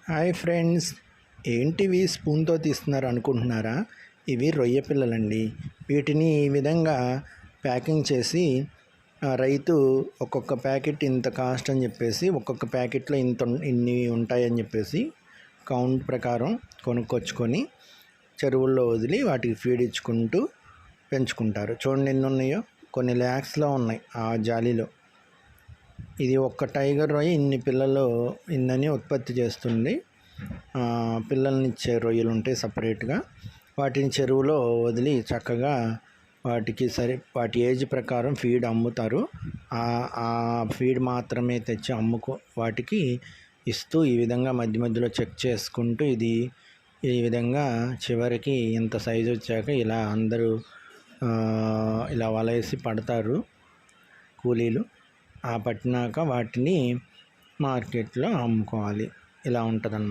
Hi friends, ఏంటివి స్పూన్తో తీస్తున్నారు అనుకుంటున్నారా? ఇవి రొయ్య పిల్లలండి. వీటిని ఈ విధంగా ప్యాకింగ్ చేసి రైతు ఒక్కొక్క ప్యాకెట్ ఇంత కాస్ట్ అని చెప్పేసి, ఒక్కొక్క ప్యాకెట్లో ఇన్ని ఉంటాయని చెప్పేసి కౌంట్ ప్రకారం కొనుక్కొచ్చుకొని చెరువుల్లో వదిలి వాటికి ఫీడ్ ఇచ్చుకుంటూ పెంచుకుంటారు. చూడండి ఎన్ని ఉన్నాయో, కొన్ని ల్యాక్స్లో ఉన్నాయి ఆ జాలీలో. ఇది ఒక్క టైగర్ రొయ్య ఇన్ని పిల్లలు ఇన్నని ఉత్పత్తి చేస్తుంది. పిల్లల్నిచ్చే రొయ్యలు ఉంటాయి సపరేట్గా. వాటిని చెరువులో వదిలి చక్కగా వాటి ఏజ్ ప్రకారం ఫీడ్ అమ్ముతారు. ఆ ఫీడ్ మాత్రమే తెచ్చి వాటికి ఇస్తూ ఈ విధంగా మధ్య మధ్యలో చెక్ చేసుకుంటూ ఈ విధంగా చివరికి ఇంత సైజు వచ్చాక ఇలా అందరూ ఇలా వలేసి పడతారు కూలీలు. పట్టినాక వాటిని మార్కెట్లో అమ్ముకోవాలి. ఇలా ఉంటుందన్నమాట.